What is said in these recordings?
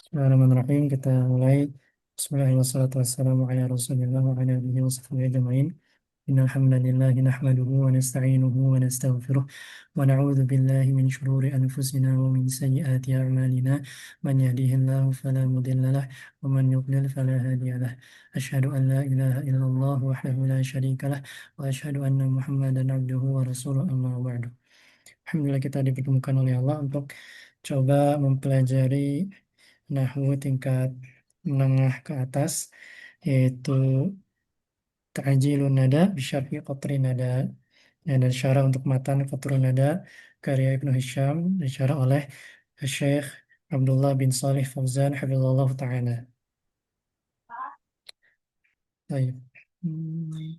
Bismillahirrahmanirrahim. Kita mulai. Bismillahirrahmanirrahim. Wa ala alihi wa sahbihi ajma'in. Innal hamdalillahi nahmaduhu wa nasta'inuhu wa nastaghfiruh wa na'udzu billahi min shururi anfusina wa min sayyiati a'malina. Man yahdihillahu fala mudilla lahu wa man yudlil fala hadiya lahu. Asyhadu an la ilaha illallah wahdahu la syarika lahu wa asyhadu anna Muhammadan abduhu wa rasuluh amma ba'du. Alhamdulillah kita dipertemukan oleh Allah untuk coba mempelajari Nahwu tingkat menengah ke atas, yaitu Ta'jilun Nada bisyarhi Qatri Nada. Dan syarah untuk matan Qatrun Nada karya Ibnu Hisham disyarah oleh Syekh Abdullah bin Salih Fauzan hafizallahu taala. Baik. Hmm,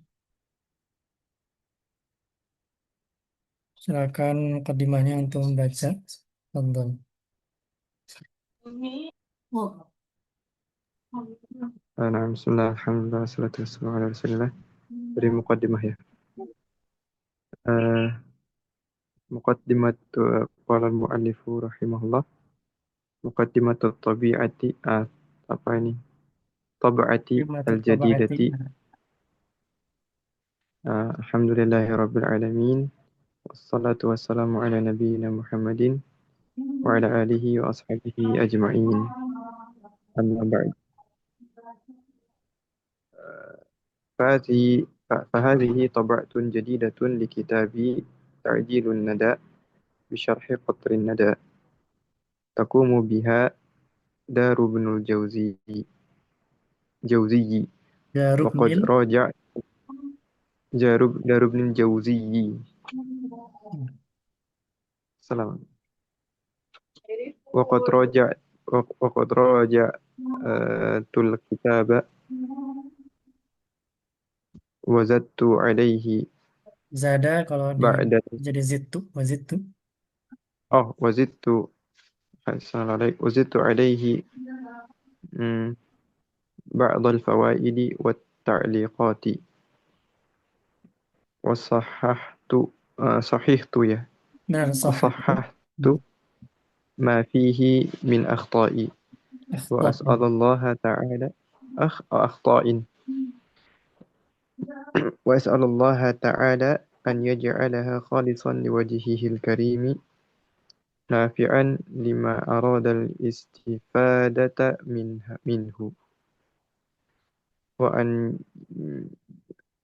Silakan mukadimahnya untuk membaca. Tonton. Nah, bismillah, alhamdulillah, salatu wassalamu ala rasulillah. Dari muqaddimah ya. Uh, Muqaddimat qala al-muallifu rahimahullah. Muqaddimat tabi'ati apa ini? Tabi'ati Matut tabaati. al-jadidati. Alhamdulillahi rabbil alamin. Wassalatu wassalamu ala nabiyyina Muhammadin wa ala alihi wa ashabihi ajma'in. Amma ba'd. فهذه فهذه طبعة جديدة لكتاب تعجيل الندى بشرح قطر الندى تقوم بها دار ابن جوزي وقد Darubnil. راجع دار ابن الجوزي سلام وقد راجع وقد راجع الكتاب وزدت عليه Zada kalau di بعد jadi zittu, wazittu. وزدت وزدت عليه مم، بعض الفوائد والتعليقات وصححت صححت يا Benar, sahih. وصححت ما فيه من أخطاء Akhta. وأسأل الله تعالى أخطاء وأسأل الله تعالى أن يجعلها خالصا لوجهه الكريم نافعا لما أراد الاستفادة منه وأن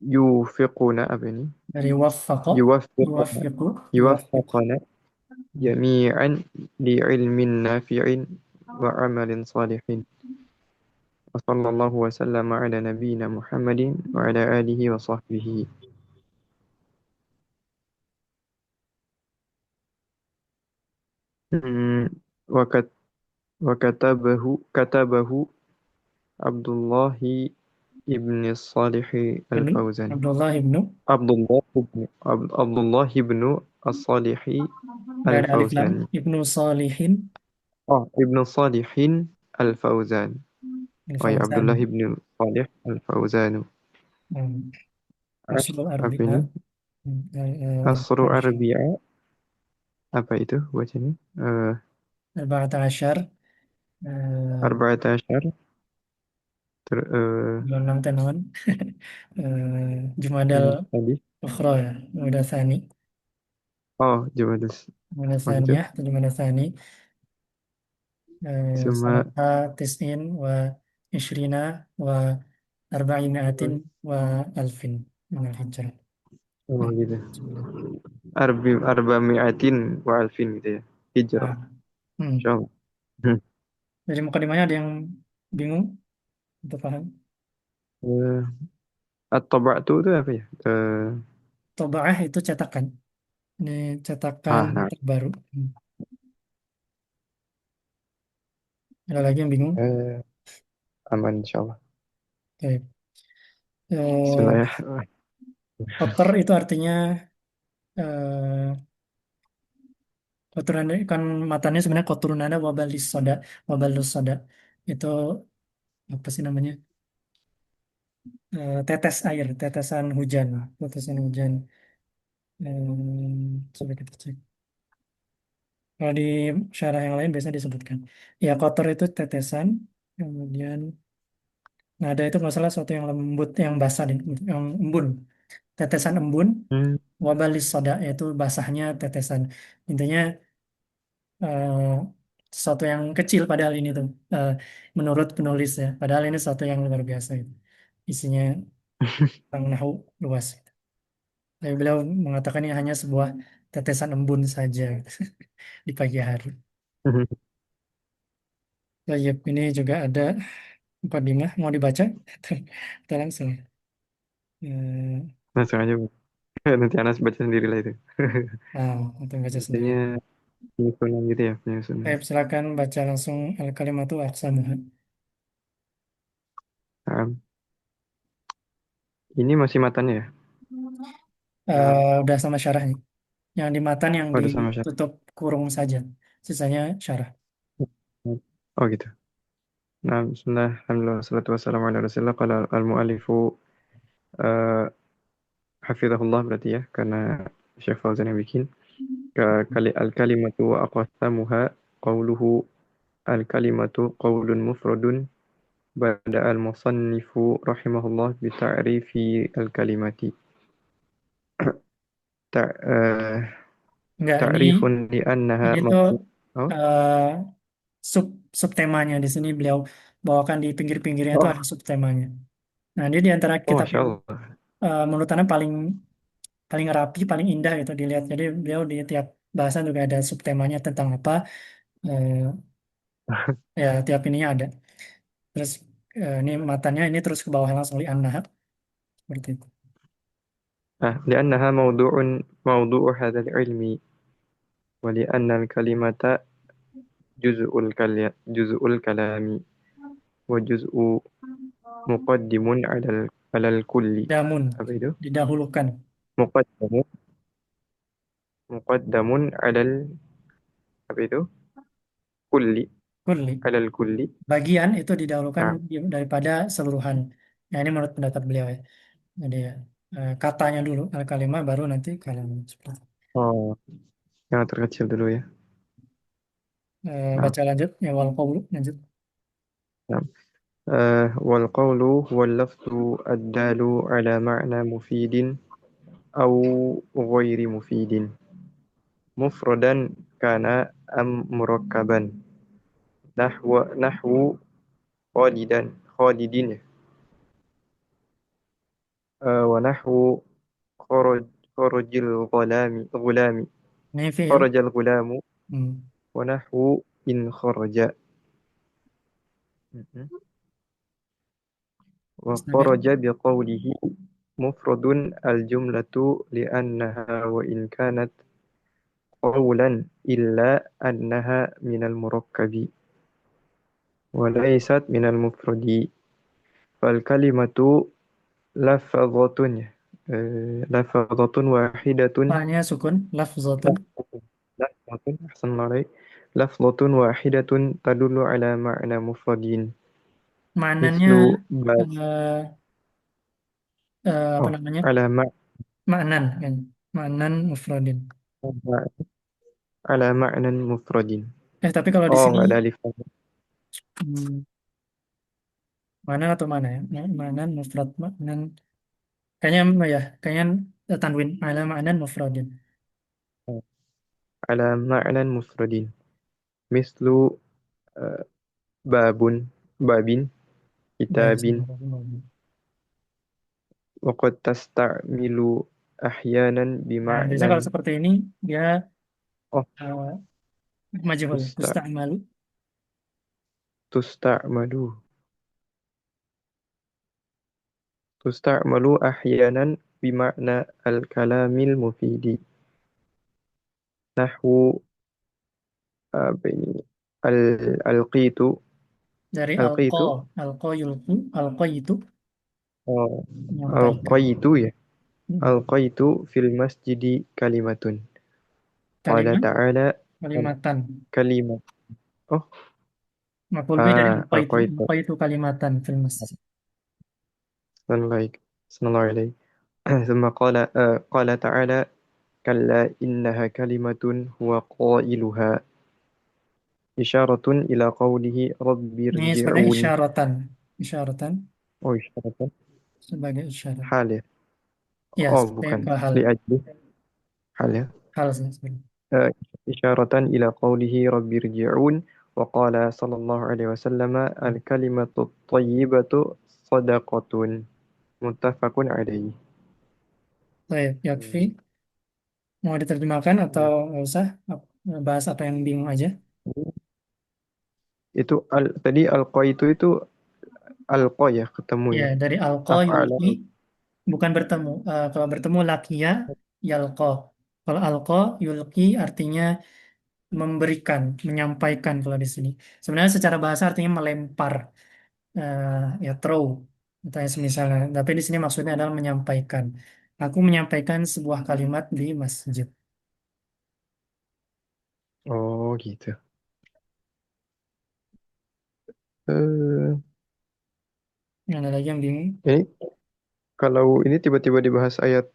يوفقنا أبني Dari waffaqa, يوفقنا yuwaffiqu, yuwaffiqu. يوفقنا جميعا لعلم نافع وعمل صالح وصلى الله وسلم على نبينا محمد وعلى آله وصحبه مم، وكت كتبه عبد الله ابن الصالح Ibnu الفوزاني Abdullah ibnu. عبد الله بن الصالح Nggak ada alif lam. الفوزاني Ibnu Salihin ابن الصالح الفوزان يا عبد Al-Fauzan. الله بن الصالح الفوزان Usul apa Arbi'a. ini Asru Arba'ata Asyar. Arbi'a apa itu bacanya Arba'ata Asyar. Arba'at Asyar Bulan 6 tahun. Jumadal ini tadi Ukhra ya. Jumadal Thani. Jumadus Jumadal oh gitu Thaniyah. Atau Jumadal Thani. cuma Sanata Tis'in wa Ishrina wa Arba'inaatin wa Alfin. Minal Hijrah. oh Nah, gitu sebenarnya. Arba mi'atin wa alfin gitu ya hijrah Nah, hmm. insyaallah hmm. Dari mukadimahnya ada yang bingung untuk paham? Eh, At-taba'tu itu apa ya Tobaah itu cetakan. Ini cetakan nah terbaru. Ada lagi yang bingung? eh, aman insyaallah Oke. Eh, Bismillah ya Kotor itu artinya kotoran kan matanya sebenarnya kotorun ada wabalis soda itu apa sih namanya, tetes air, tetesan hujan. Coba kita cek. Kalau di syarah yang lain biasa disebutkan. Ya kotor itu tetesan, kemudian nada itu nggak salah suatu yang lembut, yang basah, yang embun. Tetesan embun, Hmm. wabalis soda yaitu basahnya tetesan. Intinya eh, sesuatu yang kecil padahal ini tuh menurut penulis ya. Padahal ini sesuatu yang luar biasa gitu. Isinya tentang nahu luas. Tapi beliau mengatakan ini hanya sebuah tetesan embun saja gitu, di pagi hari. Baik, ini juga ada mukadimah mau dibaca kita langsung. Eh, Langsung aja, Bu. Nanti Anas baca sendiri lah itu. untuk baca sendiri. Bacanya penyusunan gitu ya, penyusunan. Baik, silakan baca langsung al-kalimatu aqsamuha. Nah, ini masih matanya ya? Nah, Udah sama syarahnya. Yang di matan yang pada sama siapa? ditutup kurung saja. Sisanya syarah. Oh gitu. Nah, bismillah, alhamdulillah, salatu wassalamu ala rasulillah. Qala al-mu'allifu eh, hafizahullah berarti ya, karena Syekh Fauzan yang bikin. Al-kalimatu wa aqsamuha qawluhu al-kalimatu qawlun mufradun bada al-musannifu rahimahullah bita'rifi al-kalimati. Ta- eh, Enggak, Ta'rifun li annaha ini tuh mawdu'. Oh, eh, sub subtemanya di sini beliau bawakan di pinggir-pinggirnya itu ada oh, subtemanya. Nah, dia di antara oh, kitab Masya yang Allah. menurut Ana paling paling rapi, paling indah itu dilihat. Jadi beliau di tiap bahasan juga ada subtemanya tentang apa. eh, Ya, tiap ininya ada. Terus ini matanya ini terus ke bawah langsung li an-nahar seperti itu. لأنها موضوع هذا العلم ولأن الكلمة جزء الكلام وجزء مقدم على الكل. Damun apa itu didahulukan. مقدم مقدم apa itu kulli Kulli. على الكل. Bagian itu didahulukan Nah, daripada seluruhan. Ya, ini menurut pendapat beliau ya. Jadi ya, katanya dulu al-kalimah baru nanti kalam seperti itu. oh, yang terkecil dulu ya. Nah, Baca lanjut ya wal qawlu lanjut. nah. والقول هو اللفظ الدال على معنى مفيد أو غير مفيد مفردا كان أم مركبا نحو خالد ونحو خرج خرج الغلام Ini fi'il. خرج الغلام Hmm. ونحو إن خرج. Mhm. Istamir. وخرج بقوله مفرد الجملة لأنها وإن كانت قولا إلا أنها من المركب وليست من المفرد فالكلمة لفظة لفظة واحدة Fa'nya sukun lafzatun. لفظة أحسن الله عليك لفظة واحدة تدل على معنى مفرد Maknanya مثل باب eh, apa أو namanya? على Ma'nan kan. Ma'nan mufradin. على معنى مفرد. Tapi kalau di Oh, sini nggak ada alif. hmm, Ma'nan atau mana ya? Ma'nan mufrad, ma'nan kayaknya ya, kayaknya tanwin ala ma'nan mufradin. على معنى مفرد مثل آه، باب باب Baik, كتاب bismillahirrahmanirrahim. وقد تستعمل أحيانا Nah, biasanya kalau بمعنى seperti ini dia oh uh, majhul, تست... tusta'malu. تستعمل تستعمل أحيانا بمعنى الكلام المفيد نحو apa ini ألقيت Dari ألقيت alqa yulqu, alqa itu oh, menyampaikan. ألقيت ya Hmm. ألقيت في المسجد كلمة قال Kalimat, تعالى kalimatan. كلمة oh Maf'ul bi dari ألقيت alqa itu kalimatan fil masjid. صلى الله عليه ثم قال قال تعالى كلا إنها كلمة هو قائلها إشارة إلى قوله رب Ini sebenarnya ارجعون. isyaratan Oh, إشارة sebagai isyarat. حال ya. Ya, Oh, sebagai bukan hal, لأجله حال ya. hal sih sebenarnya. آه، إشارة إلى قوله رب ارجعون. وقال صلى الله عليه وسلم الكلمة الطيبة صدقة متفق عليه. Baik, yakfi. Hmm. Mau diterjemahkan atau nggak usah? Bahas apa yang bingung aja. Itu tadi alqa itu alqa ya ketemu Ya, ya. dari alqa Af'ala. yulqi bukan bertemu. Kalau bertemu lakiya yalqa. Kalau alqa yulqi artinya memberikan, menyampaikan kalau di sini. Sebenarnya secara bahasa artinya melempar, eh, ya throw atau ya semisalnya. Tapi di sini maksudnya adalah menyampaikan. Aku menyampaikan sebuah kalimat di masjid. Oh gitu. Eh, Yang ada lagi yang bingung. ini kalau ini tiba-tiba dibahas ayat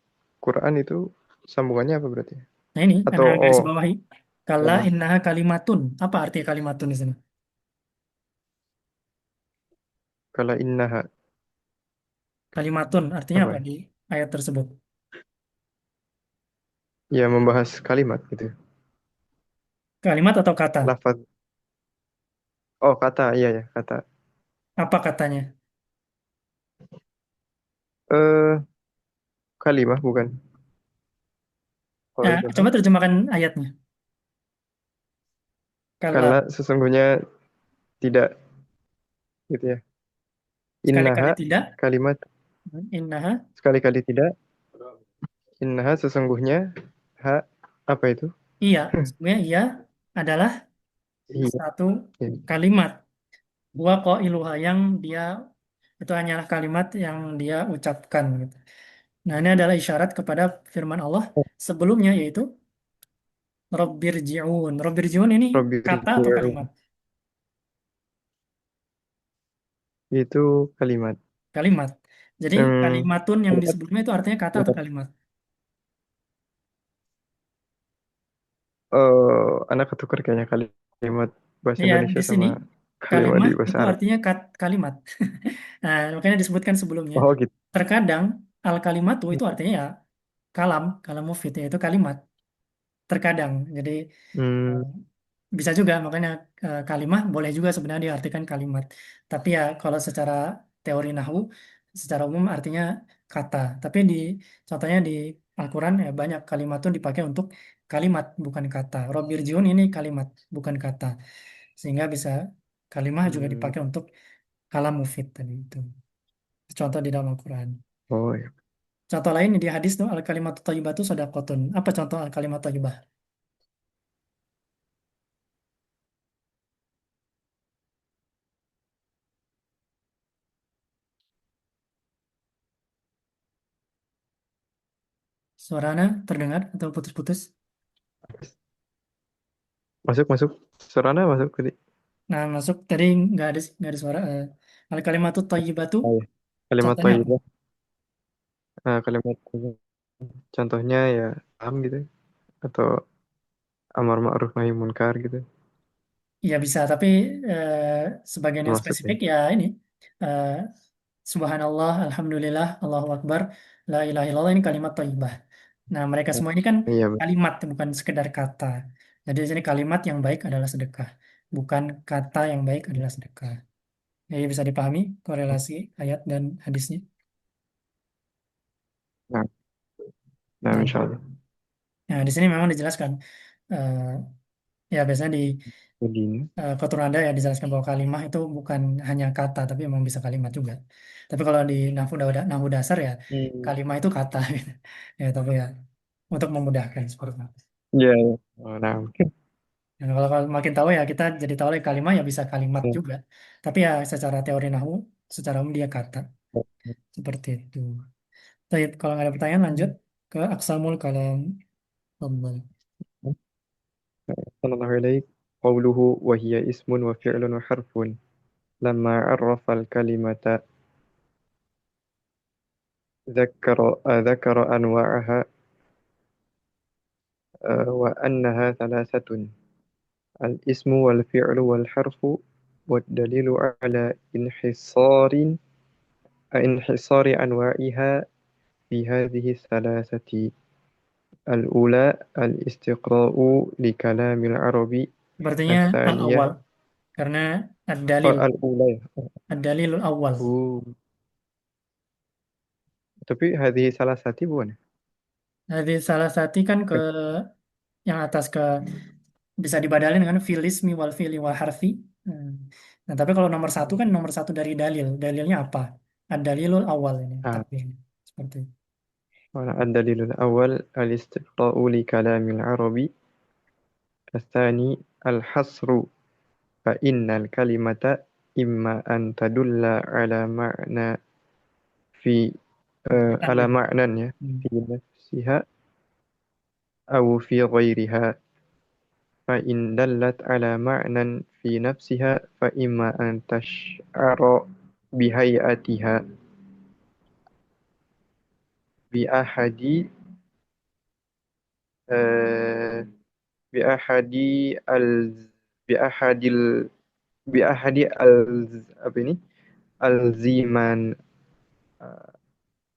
Quran itu sambungannya apa berarti? Nah ini, Atau anak garis oh, bawahi. Kala oh innaha kalimatun. Apa arti kalimatun di sini? kala innaha Kalimatun artinya apa apa ya? di ayat tersebut? Ya membahas kalimat gitu. Kalimat atau kata? Lafaz. Oh kata, iya ya kata. Apa katanya? Eh kalimah bukan? Kalau Nah, itu coba terjemahkan ayatnya. Kala kala sesungguhnya tidak gitu ya. sekali-kali Innaha tidak. kalimat Innaha. sekali-kali tidak. Innaha sesungguhnya ha apa itu? Iya. Sebenarnya iya adalah Iya. satu Iya. kalimat. Wa qailuha yang dia itu hanyalah kalimat yang dia ucapkan gitu. Nah, ini adalah isyarat kepada firman Allah sebelumnya yaitu Rabbirji'un. Rabbirji'un ini Rabbi kata atau rij'un. kalimat? Itu kalimat. Kalimat. Jadi kalimatun yang di Kalimat sebelumnya itu artinya kata atau ya. kalimat? Anak ketukar kayaknya kalimat bahasa Iya, Indonesia di sini sama kalimat di kalimah bahasa itu Arab. artinya kalimat. Nah, makanya disebutkan sebelumnya. Oh gitu. Terkadang al kalimatu itu artinya ya kalam mufid yaitu kalimat. Terkadang. Jadi Hmm, eh, bisa juga makanya kalimah boleh juga sebenarnya diartikan kalimat. Tapi ya kalau secara teori nahwu secara umum artinya kata. Tapi di contohnya di Al-Qur'an ya banyak kalimatun dipakai untuk kalimat bukan kata. Robbirjiun ini kalimat bukan kata. Sehingga bisa kalimah juga hmm. dipakai untuk kalam mufid tadi itu. Contoh di dalam Al-Qur'an. Oh ya. Contoh lain di hadis tuh al kalimat thayyibah itu shadaqatun. Apa contoh al kalimat thayyibah? Suaranya terdengar atau putus-putus? Masuk masuk. Serana masuk tadi. Nah, masuk tadi nggak ada suara. Al kalimat thayyibah itu Oh, ya. Kalimat contohnya apa? thayyibah. Nah, kalimat thayyibah. Contohnya ya am gitu atau amar ma'ruf nahi munkar gitu. Ya bisa, tapi sebagian yang Termasuk ya. spesifik ya ini. eh, Subhanallah, Alhamdulillah, Allahu Akbar, La ilaha illallah ini kalimat thayyibah. Nah, mereka semua ini kan Iya, betul. kalimat, bukan sekedar kata. Jadi di sini kalimat yang baik adalah sedekah, bukan kata yang baik adalah sedekah. Jadi bisa dipahami korelasi ayat dan hadisnya. Nah, nah Nah, insya Allah. nah, di sini memang dijelaskan. eh, Ya biasanya di Begini. keturunan Anda ya dijelaskan bahwa kalimah itu bukan hanya kata, tapi memang bisa kalimat juga. Tapi kalau di nahwu dasar ya Hmm. kalimah itu kata gitu. Ya, tapi ya untuk memudahkan seperti itu. Iya, iya. Oh, nah. Dan kalau makin tahu ya kita jadi tahu lagi kalimah ya bisa kalimat Ya. juga. Tapi ya secara teori nahwu, secara umum dia kata seperti itu. Baik, kalau nggak ada pertanyaan lanjut ke aksamul kalam. Tafadhal. صلى الله عليه قوله وهي اسم وفعل وحرف لما عرف الكلمة ذكر أنواعها وأنها ثلاثة: الاسم والفعل والحرف، والدليل على انحصار أنواعها في هذه الثلاثة: الأولى الاستقراء لكلام العرب، Sepertinya al الثانية awal karena ad-dalil, الأولى. ad-dalilul awal. Oh, tapi hadhihi salah satu bukan? Jadi salah satu kan ke yang atas ke bisa dibadalin dengan filismi wal fi'li wal harfi. Hmm. Nah, tapi kalau nomor satu kan nomor satu dari dalil. Dalilnya apa? Ad-dalilul awal ini. Ah, Tapi seperti itu. الدليل الأول الاستقراء لكلام العرب، الثاني الحصر، فإن الكلمة إما أن تدل على معنى في Perkataan على gitu. معنى Hmm. في نفسها أو في غيرها، فإن دلت على معنى في نفسها فإما أن تشعر بهيئتها بأحد آه، بأحد ال بأحد ال بأحد apa ini الزمان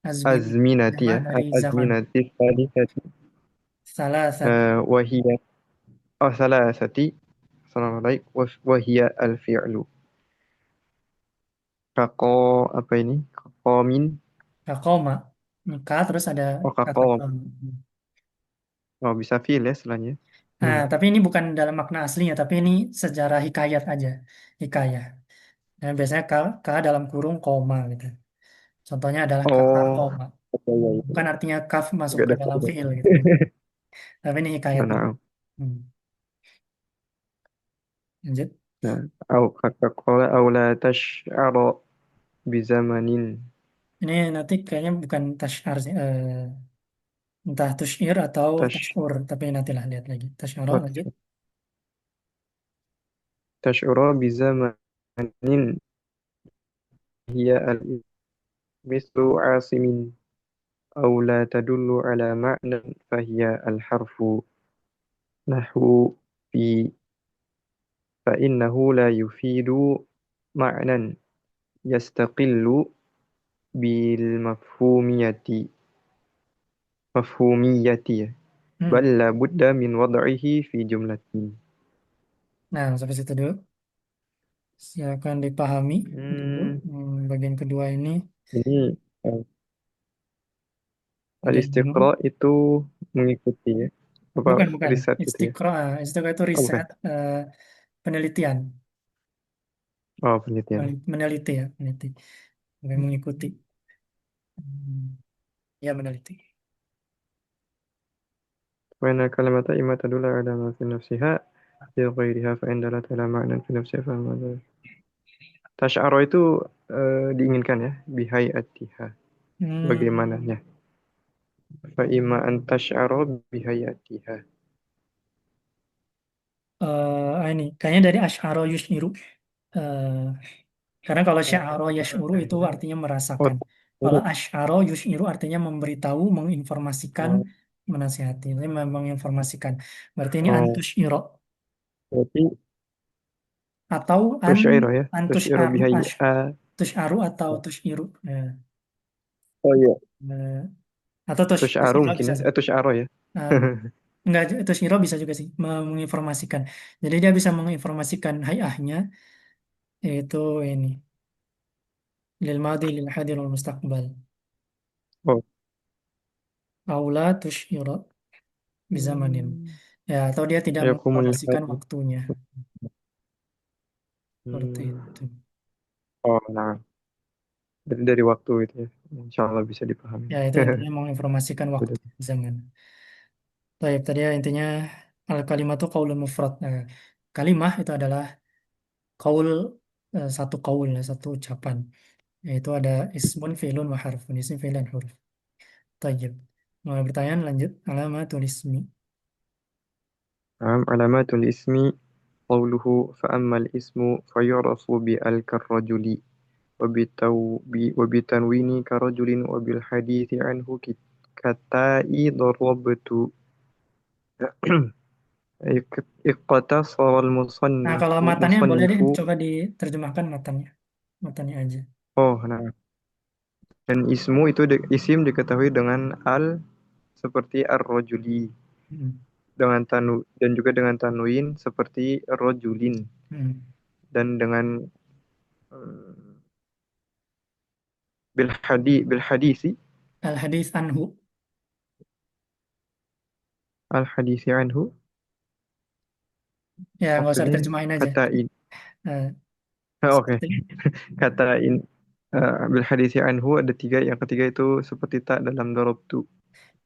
Azmin. أزمنة Jamak dari zaman. الأزمنة Hmm. الثالثة Salah satu. وهي ثلاثة السلام عليكم وهي الفعل كقا apa ini قام Kakoma. Nikah terus ada kata كقام. kom. Oh, bisa feel ya setelahnya. Nah, tapi ini bukan dalam makna aslinya, tapi ini sejarah hikayat aja. Hikayah. Nah, biasanya ka dalam kurung koma gitu. Contohnya adalah kata Oh, koma. iya, iya, iya. Bukan artinya kaf masuk Nggak ke ada dalam kata. fiil gitu. Tapi ini hikayatnya. Nah, Hmm. Lanjut. nah, au kata qala au la tash'ara bizamanin Ini nanti kayaknya bukan tash'ar sih. Entah tush'ir atau tash tash'ur. Tapi nantilah lihat lagi. Tash'ara what lanjut. tash'ura bizamanin hiya al mislu asimin au la tadullu ala ma'nan fahiya al harfu nahwu fi fa innahu la yufidu ma'nan yastaqillu bil mafhumiyati Hmm. bal la budda min wad'ihi fi jumlatin. Nah, sampai situ dulu. Silakan dipahami dulu. Hmm, Bagian kedua ini ini ada yang al-istiqra bingung? itu mengikuti ya, apa Bukan, bukan. riset gitu ya? Istiqra. Istiqra itu Oh bukan, riset, penelitian. oh penelitian. Meneliti ya, meneliti. Bukan mengikuti. Hmm. Ya, meneliti. Wa inna kalimata imma tadullu ala ma fi nafsiha fi ghairiha fa in dalat ala ma'nan fi nafsiha fa madha. Tasy'ara itu diinginkan ya, bihayatiha, Hmm. bagaimananya. Fa imma an tasy'ara bihayatiha. Ini kayaknya dari Asy'ara Yushiru. Eh, karena kalau Sya'ara Yash'uru itu artinya Oh, merasakan. Kalau ini, Asy'ara Yushiru artinya memberitahu, menginformasikan, oh, menasihati. Jadi menginformasikan. Berarti ini oh, antusyiro berarti atau tusyairah ya, tusyairah antusyaru bihayya. tusyaru atau tusyiru. Ya. Oh iya, Eh, atau tusyaru tusyiro mungkin bisa ya, sih. tusyaro ya. Eh, enggak, tusyiro bisa juga sih menginformasikan. Jadi dia bisa menginformasikan hayahnya yaitu ini lil madi lil hadir wal mustaqbal. Oh. Aula tusyiro bizamanin. Hmm. Ya, atau dia tidak Yakumul menginformasikan hadi. waktunya. Seperti Hmm. itu. Oh, nah, dari waktu itu ya. Insya Allah bisa dipahami. Ya, itu intinya menginformasikan waktu Betul. zaman. Baik, tadi ya intinya al kalimatu qaulun mufrad. Nah, kalimah itu adalah kaul, satu kaul, satu ucapan. Yaitu ada ismun, fi'lun, wa harfun. Isim, fi'il, dan huruf. Tayyib. Mau pertanyaan lanjut. Alamatul ismi. نعم علامات الاسم قوله فأما الاسم فيعرف بأل كالرجل وبتنوين كرجل وبالحديث عنه كتاء ضربت Iqtasara Nah, kalau al-musannifu matanya boleh deh musannifu. coba diterjemahkan matanya. Matanya aja. Oh, nah. Dan ismu itu isim diketahui dengan al seperti ar-rajuli, Hmm. dengan dan juga dengan tanwin seperti rajulin, Hmm. dan dengan eh, bil hadisi Al-hadis anhu. al hadisi anhu, Ya, nggak usah maksudnya diterjemahin aja. kata in. Eh, Oke. seperti Kata in, bil hadisi anhu ada tiga, yang ketiga itu seperti tak dalam darabtu.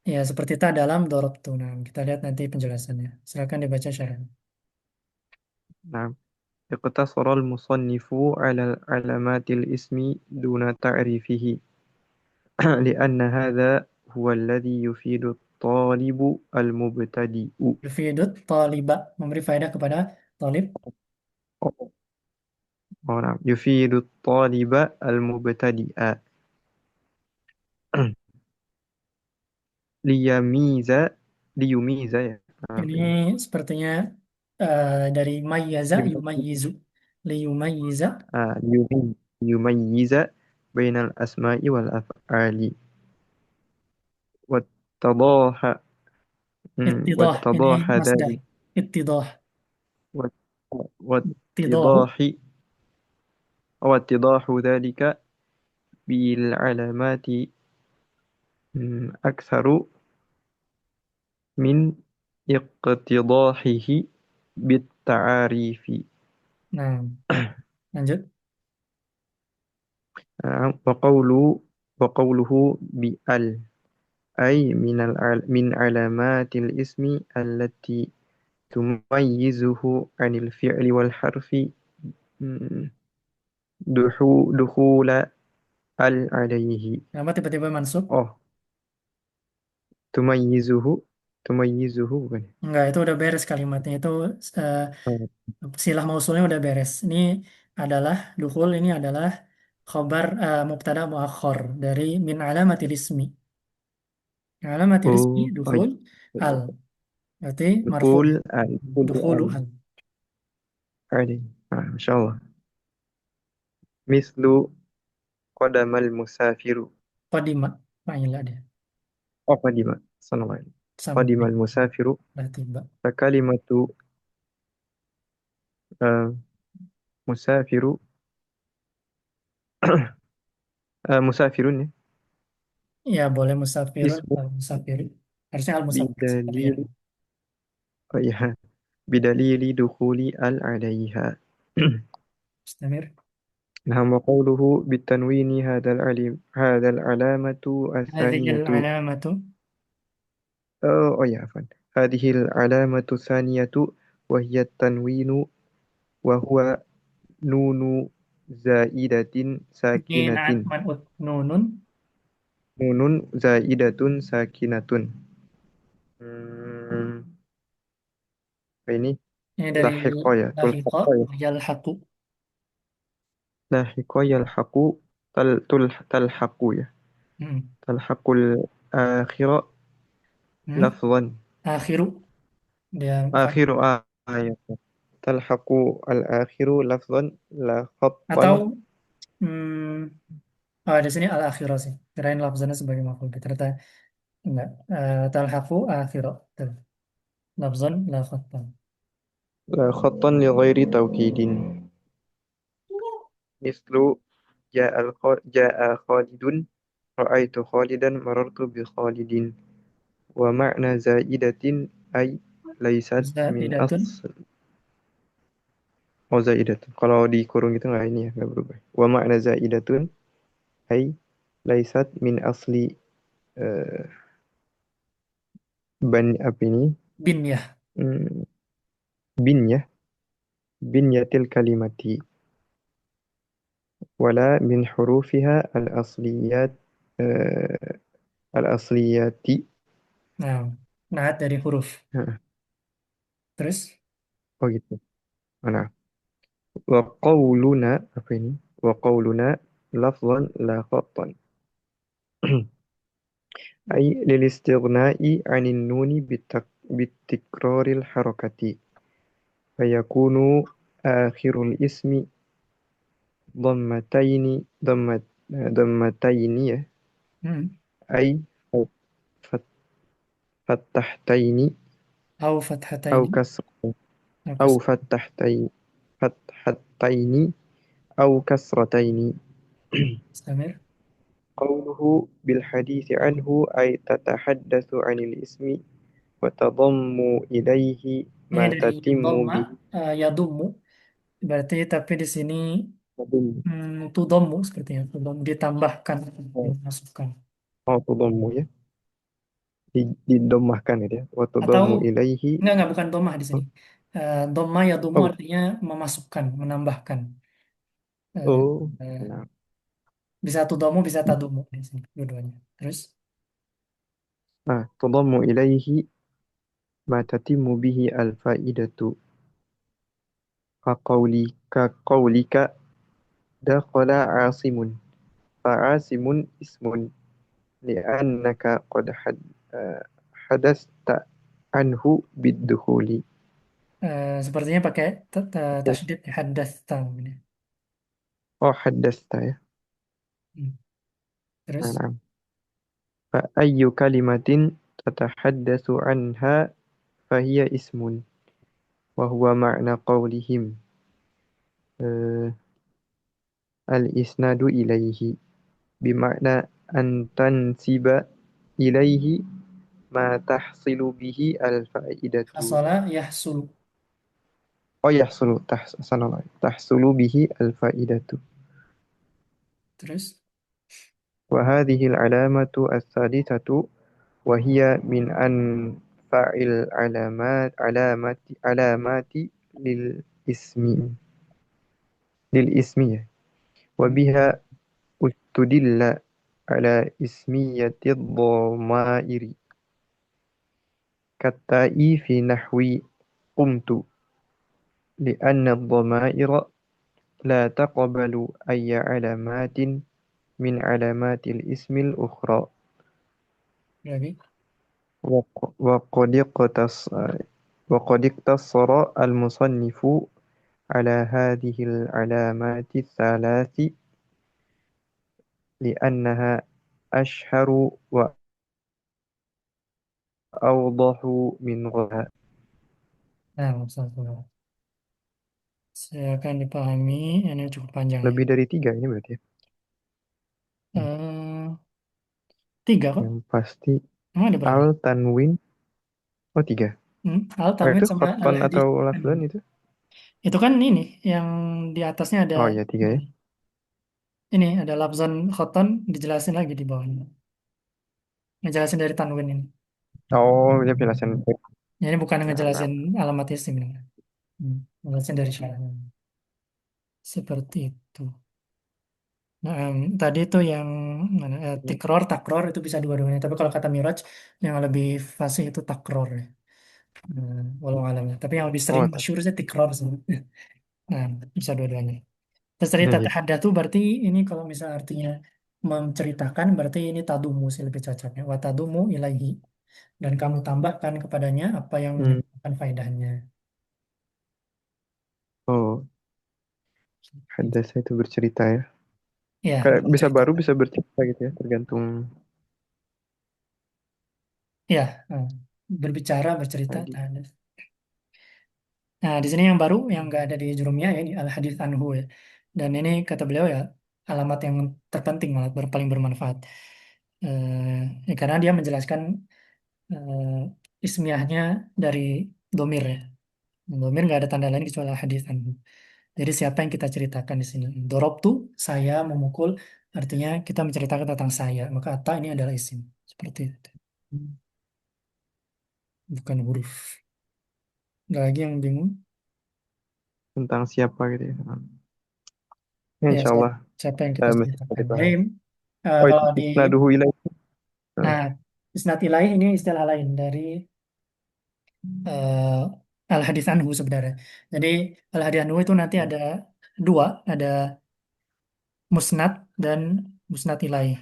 ya seperti tak dalam dorob tuh. Nah, kita lihat nanti penjelasannya. Silakan dibaca syarahnya. Nah, iqtasara al-musannifu ala alamatil ismi duna ta'rifihi لأن هذا هو الذي يفيد الطالب المبتدئ. Yufidut taliba memberi faedah kepada talib. Oh, نعم. يفيد الطالب المبتدئ ليميز ليميز ya. Ini Apa ini? sepertinya dari mayyaza yumayyizu. Liyumayyiza. ليميز بين الأسماء والأفعال واتضاح Ittidah. Ini واتضاح masdar. ذلك Ittidah. Ittidahu. واتضاح واتضاح ذلك بالعلامات أكثر من اقتضاحه بالتعاريف. Nah, lanjut. وقوله بأل أي من علامات الاسم التي تميزه عن الفعل والحرف. م، دخول ال عليه. Kenapa tiba-tiba mansub? Oh, تميزه تميزه bukan ya? Enggak, itu udah beres kalimatnya. Itu eh, Oh, silah mausulnya udah beres. Ini adalah dukhul, ini adalah khobar mubtada muakhor dari min alamatil ismi. Alamatil ismi oh, iya. dukhul al. Berarti marfu. دخول Dukhulu ال al. عليه. ما شاء الله. مثل قدم المسافر. Qadima. Fa'ilah dia. Oh, قدم. صلى الله عليه. قدم Sampai. المسافر. Udah tiba. فكلمة آه، مسافر مسافر ya. Ya, boleh musafirun. اسم Musafiri. Harusnya al musafir. Tapi ya. بدليل iya بدليل دخول ال عليها. Mustamir. نعم. وقوله بالتنوين هذا العلامة هذه الثانية. العلامة. عفوا. هذه العلامة الثانية وهي التنوين، وهو نون زائدة Ini naat ساكنة. man'ut nunun. نون زائدة ساكنة. Hmm, ini Ini dari lahiqo ya, lahiqa. tulhaqo ya. Yalhaqu. Lahiqo yalhaqu talhaqu ya. Hmm. Talhaqul akhira Hmm. lafzan. Akhiru. Dia Akhiru ayat. Talhaqu al akhiru lafzan la khattan. atau oh, di sini al akhirah sih. Kirain lafzannya sebagai maf'ul. Ternyata enggak. Talhaqu akhirah. Tuh. Lafzan la khattan. La khattan li ghairi tawkidin. Mislu ja'a Khalidun. Ra'aitu Khalidan marartu bi Khalidin. Wa ma'na zaidatin ay laysat min Zaidatun asl. Oh, zaidatun. Kalau dikurung itu nggak ini ya, nggak berubah. Wa ma'na zaidatun ay laysat min asli eh, apa ini? bin ya. Hmm, bin ya. Bin yatil kalimati. Wala min hurufiha al-asliyat al-asliyati. Nah, naat dari huruf. Nah, Terus oh gitu. Nah, wa qawluna apa ini? Wa qawluna lafzan la khattan. Ay lil istighna'i 'anil nuni بتكرار الحركة فيكون آخر الاسم ضمتين ضمتين Hmm. أي فتحتين Au أو fathataini. كسر Au أو kas- فتحتين أو كسرتين. Istamir. قوله بالحديث عنه أي تتحدث عن الاسم وتضم إليه Ini ما dari تتم dhamma, به. ya dummu. Berarti tapi di sini تضم tudomu sepertinya. Tudomu ditambahkan, dimasukkan. تضم ya didomahkan ya dia. Atau وتضم إليه. enggak bukan domah di sini. Dhamma ya dumu Oh, artinya memasukkan, menambahkan. Eh, oh, eh, nah. bisa tudomu, bisa tadumu di sini dua-duanya. Terus تضم إليه ما تتم به الفائدة كقولك دخل عاصم فعاصم اسم لأنك قد حدثت عنه بالدخول. sepertinya pakai tasydid ya, haddatsa ini. أو حدثت يا. Hmm. Terus نعم. فأي كلمة تتحدث عنها فهي اسم وهو معنى قولهم آه، الإسناد إليه بمعنى أن تنسب إليه ما تحصل به الفائدة. hasala yahsulu. أو يحصل تحصل به الفائدة. Terus وهذه العلامة الثالثة وهي من أنفع علامات للاسم hmm, وبها استدل على اسمية الضمائر كالتاء في نحو قمت لأن الضمائر لا تقبل أي علامات من علامات الاسم الأخرى. berarti وق- وقد اقتص وقد اقتصر المصنف على هذه العلامات الثلاث لأنها أشهر وأوضح من غيرها. nah, maksudnya. Saya akan dipahami, ini cukup panjang ya. Lebih dari tiga ini berarti ya. Hmm. Eh, tiga kok. Yang pasti Emang ada berapa? al tanwin. Oh tiga. Al Oh tanwin itu sama al khoton hadis. atau lafzan itu? Itu kan ini yang di atasnya ada Oh ya tiga ya. ini ada lafzan khoton dijelasin lagi di bawahnya. Ngejelasin dari tanwin ini. Oh ya penjelasan. Ini bukan Nah, nah. ngejelasin alamat isim ini. Ngejelasin dari syarahnya. Seperti itu. Nah, tadi itu yang mana, tikror, takror itu bisa dua-duanya. Tapi kalau kata Miraj, yang lebih fasih itu takror ya. Walau alamnya. Tapi yang lebih sering Oh tak. masyhur sih tikror sih. Nah, bisa dua-duanya. Terus tadi Hmm, ya. tatahaddatsu berarti ini kalau misal artinya menceritakan berarti ini tadumu sih lebih cocoknya. Wa tadumu ilaihi. Dan kamu tambahkan kepadanya apa yang Hmm. menyebabkan faedahnya. Oh hadasa itu bercerita ya. Ya, Kayak bisa baru menceritakan. bisa bercerita gitu ya tergantung Ya, berbicara, bercerita, tadi. tahaddats. Nah, di sini yang baru yang nggak ada di jurumnya ya ini al hadits anhu ya. Dan ini kata beliau ya alamat yang terpenting malah paling bermanfaat. Karena dia menjelaskan ismiahnya dari domir ya. Domir nggak ada tanda lain kecuali al hadits anhu. Jadi siapa yang kita ceritakan di sini? Dorobtu, saya memukul, artinya kita menceritakan tentang saya. Maka ata ini adalah isim. Seperti itu. Bukan huruf. Nggak lagi yang bingung. Tentang siapa gitu ya. Ya, Ya, insya Allah siapa yang kita masih ceritakan. Jadi, dibahas. Oh itu kalau di, isnaduhu ilaih. Nah, nah, isnad ilaih ini istilah lain dari eh, al-hadits anhu sebenarnya. Jadi, al-hadits anhu itu nanti ada dua, ada musnad dan musnad ilaih.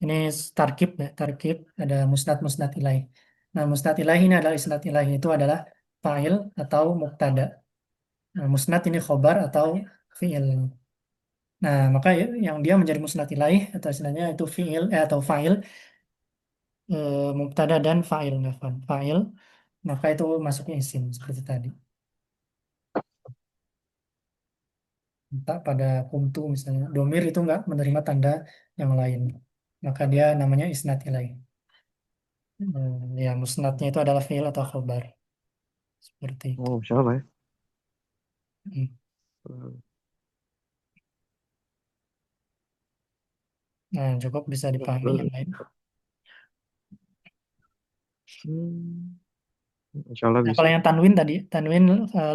Ini tarkib ya, tarkib ada musnad musnad ilaih. Nah, musnad ilahi ini adalah isnad ilahi itu adalah fa'il atau mubtada. Nah, musnad ini khobar atau fi'il. Nah, maka yang dia menjadi musnad ilaih atau istilahnya itu fi'il atau fa'il, mubtada dan fa'il, ngafan. Fa'il, maka itu masuknya isim seperti tadi. Tak pada kuntu misalnya, domir itu enggak menerima tanda yang lain. Maka dia namanya isnad ilaih. Ya, musnadnya itu adalah fi'il atau khobar. Seperti itu. Oh, Masya Allah ya. Hmm. Nah, cukup bisa dipahami yang lain. Hmm, Insya Allah Nah, bisa. kalau yang tanwin tadi, tanwin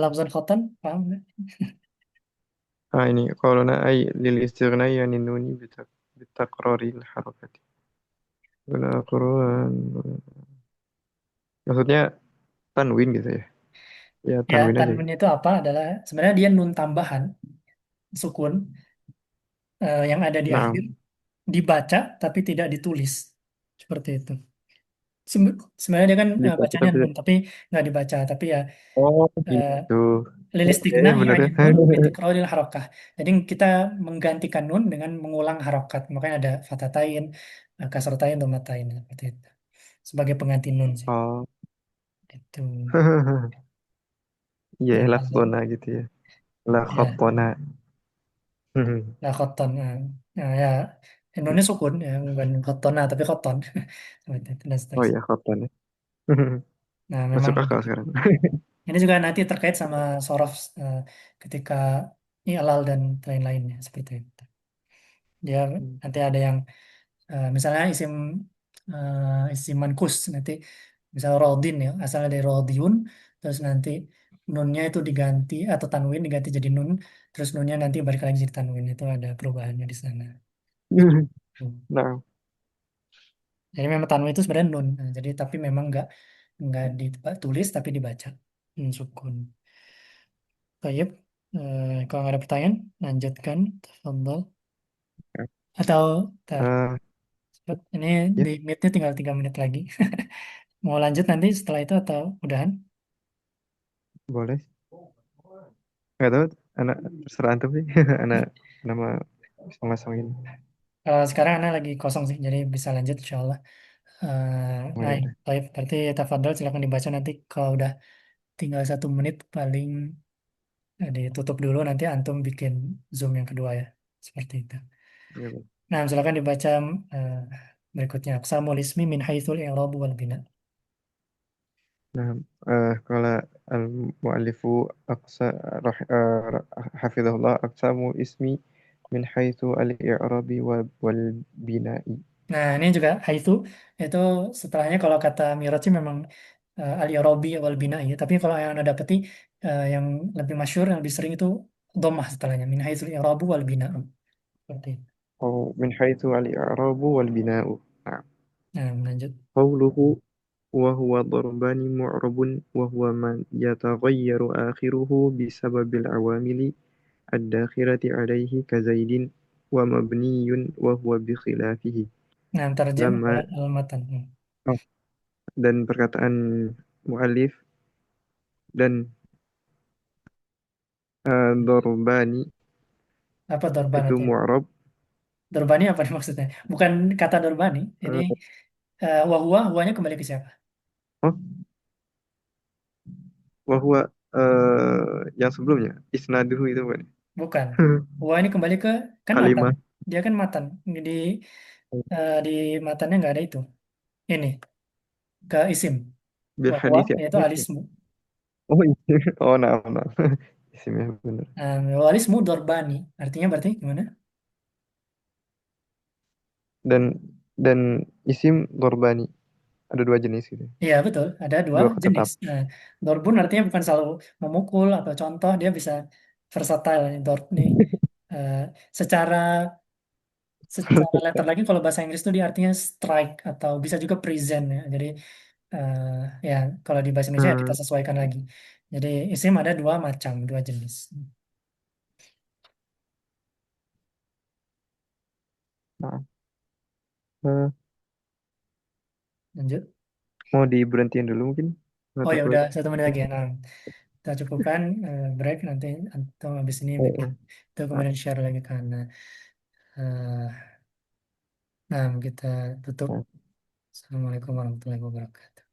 lafzan khotan, paham nggak? Ah ini kalau ay lil istighnai yanin nuni bitakroril harakati. Guna Quran. Maksudnya tanwin gitu ya. Ya Ya, tanwin aja tanwin gitu. itu apa? Adalah sebenarnya dia nun tambahan, sukun yang ada di Nah, akhir, dibaca tapi tidak ditulis. Seperti itu. Sebenarnya dia kan dibaca bacanya tapi nun tapi nggak dibaca, tapi ya oh eh, gitu. lilistigna Bener ya. yani nun bitikrodil harokah. Jadi kita menggantikan nun dengan mengulang harokat. Makanya ada fatatain, kasrotain, domatain seperti itu. Sebagai pengganti nun sih. Oh. Itu. Iya, Ya, lafzona gitu ya. La ya. khattona. Nah, khoton. Nah, ya, nunnya sukun ya, bukan khotona tapi khoton. Seperti itu dan Oh seterusnya. iya, khaton ya. Nah, memang Masuk akal begitu. sekarang. Ini juga nanti terkait sama sorof eh, ketika i'lal dan lain-lainnya seperti itu. Dia nanti ada yang misalnya isim mankus nanti misal rodin ya asalnya dari rodiun terus nanti nunnya itu diganti atau tanwin diganti jadi nun terus nunnya nanti balik lagi jadi tanwin itu ada perubahannya di sana. Nah, Jadi memang tanwin itu sebenarnya nun. Nah, jadi tapi memang nggak ditulis tapi dibaca. Sukun. Baik. Kalau nggak ada pertanyaan, lanjutkan. Tafadhol. Atau ntar, eh, ini ya di meet-nya tinggal 3 menit lagi. Mau lanjut nanti setelah itu atau udahan? boleh. Nggak tahu, anak terserah antum sih. Anak nama sama-sama ini. Kalau sekarang Anda lagi kosong sih, jadi bisa lanjut insya Allah. Oh Nah, ya udah. baik. Berarti tafadhol silakan dibaca nanti kalau udah tinggal 1 menit paling ditutup dulu nanti antum bikin Zoom yang kedua ya. Seperti itu. Ya, boleh. Nah, silakan dibaca eh, berikutnya. Aqsamul ismi min haitsul i'rab wal bina. Nah, kalau al-mu'allifu aqsa hafizahullah aqsamu ismi min haitsu al-i'rabi wal bina'i. Nah, ini juga haitsu itu setelahnya kalau kata Miraji memang al-i'rabi wal bina ya. Tapi kalau yang Anda dapati yang lebih masyhur, yang lebih sering itu dhammah setelahnya min haitsul i'rab wal bina. Seperti itu. أو من حيث الإعراب والبناء. نعم. Nah, lanjut. قوله وهو ضربان معرب وهو من يتغير آخره بسبب العوامل الداخلة عليه كزيد ومبني وهو بخلافه Nah, tarjem لما al-matan. oh, dan perkataan mu'alif dan dorbani Apa dorban itu itu? mu'rab Dorbani apa nih maksudnya? Bukan kata dorbani. Ini uh, wahua, huanya kembali ke siapa? oh wahwa yang sebelumnya isnaduhu itu bukan Bukan. Wah ini kembali ke kan matan. kalimat Dia kan matan. Di matannya nggak ada itu. Ini ke isim. bil Wahwa hadis ya. yaitu alismu. Oh iya. Oh, nah, nah. Isimnya bener. Alismu dorbani. Artinya berarti gimana? Dan isim gorbani. Ada dua jenis gitu. Iya betul. Ada dua Dua jenis. ketetapan. Dorbun artinya bukan selalu memukul atau contoh. Dia bisa versatile. Dorb nih. eh, secara secara letter lagi kalau bahasa Inggris itu dia artinya strike atau bisa juga present ya. Jadi eh, ya kalau di bahasa Indonesia ya kita Hmm, sesuaikan lagi. Jadi isim ada dua macam, dua jenis. nah, eh, Lanjut. Mau diberhentiin dulu mungkin? Nggak Oh ya takut. udah 1 menit lagi ya. Nah, kita cukupkan break nanti atau habis ini Oh, back oh. itu Ah, kemudian share lagi karena nah kita tutup. ah. Assalamualaikum warahmatullahi wabarakatuh.